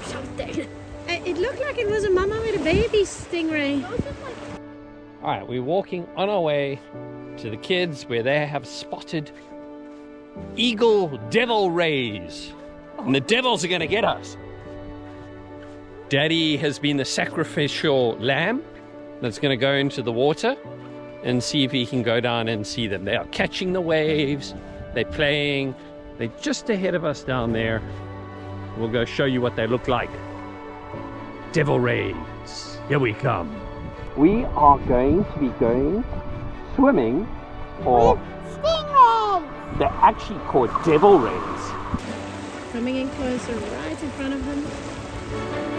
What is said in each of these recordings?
something. It looked like it was a mama with a baby stingray. All right, we're walking on our way to the kids where they have spotted eagle devil rays. And the devils are going to get us. Daddy has been the sacrificial lamb that's going to go into the water and see if he can go down and see them. They are catching the waves. They're playing. They're just ahead of us down there. We'll go show you what they look like. Devil rays. Here we come. We are going to be going swimming for Stingrays! they're actually called devil rays. Coming in closer, right in front of them.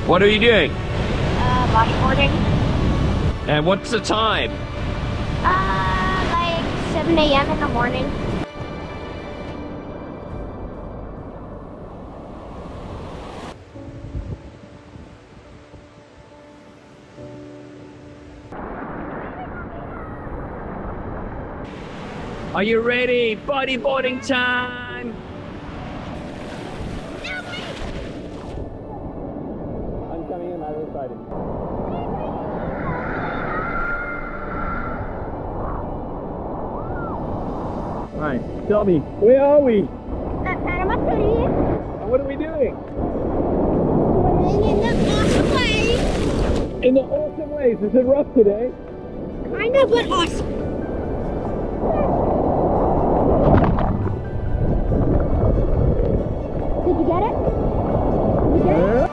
What are you doing? Bodyboarding. And what's the time? Like 7 a.m. in the morning. Are you ready? Bodyboarding time! I'm coming in, I'm excited. Right, tell me, where are we? At Panama City. And what are we doing? Swimming in the awesome way. In the awesome waves. Is it rough today? Kind of, but awesome. Did you get it? Did you get it?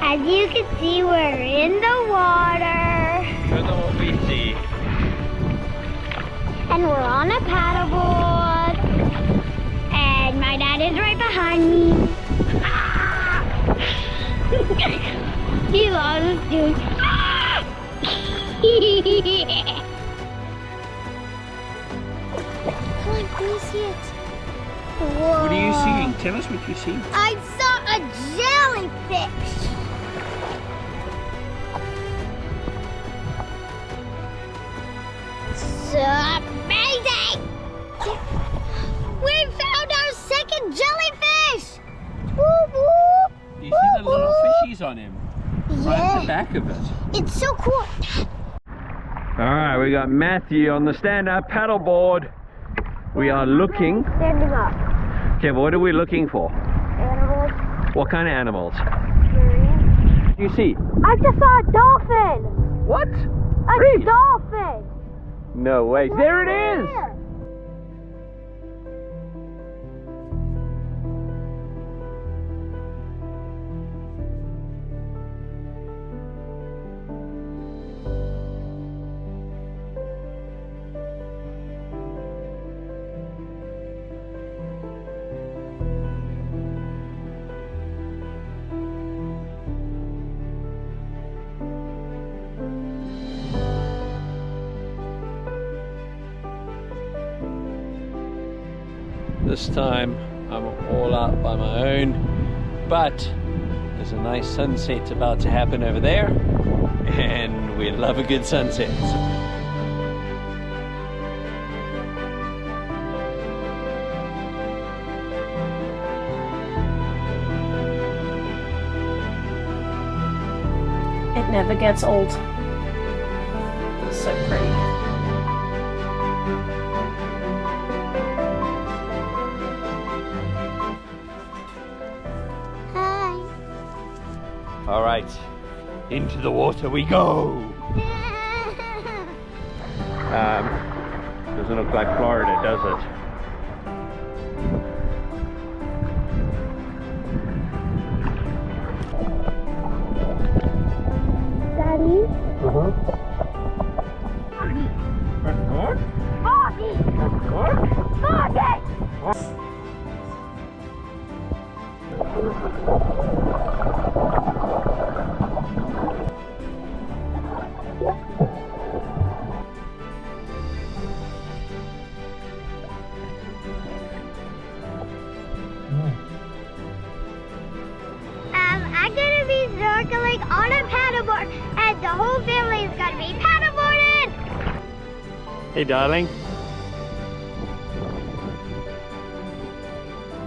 As you can see, we're in the water. Show them what we see. And we're on a paddleboard. And my dad is right behind me. He loves doing. Come on, can you see it? Whoa. What are you seeing? Tell us what you see. I saw a jellyfish. So amazing! We found our second jellyfish! Woo woo! Do you see the little fishies on him? Right at the back of it. It's so cool. Alright, we got Matthew on the stand-up paddleboard. We are looking. Standing up. Okay, what are we looking for? Animals. What kind of animals? Curious. What do you see? I just saw a dolphin! What? A Really? dolphin! No way. There it is! There. This time I'm all out by my own, but there's a nice sunset about to happen over there, and we love a good sunset. It never gets old. So pretty. Hi. All right, into the water we go. Doesn't look like Florida, does it? Daddy? I'm gonna be snorkeling on a paddleboard, and the whole family is gonna be paddleboarding. Hey, darling.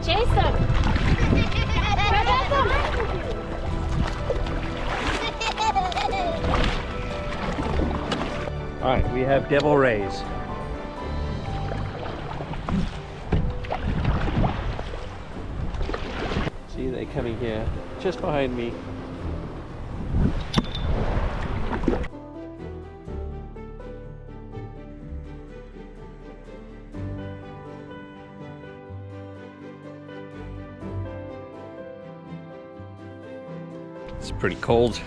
Chase them! All right, we have devil rays. See, they're coming here, just behind me. It's pretty cold,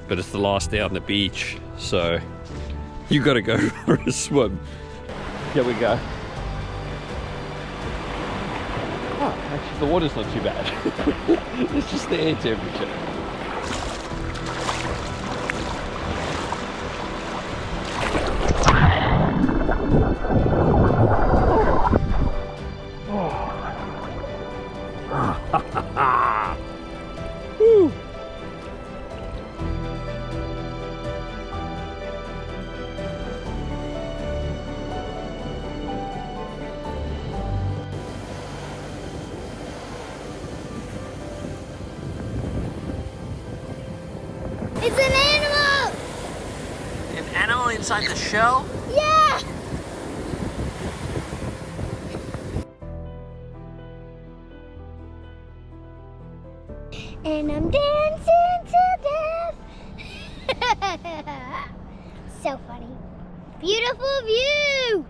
but it's the last day on the beach, so you gotta go for a swim. Here we go. Oh, actually the water's not too bad. It's just the air temperature. Woo. It's an animal! An animal inside the shell? Yeah! And I'm dancing to death. So funny. Beautiful view!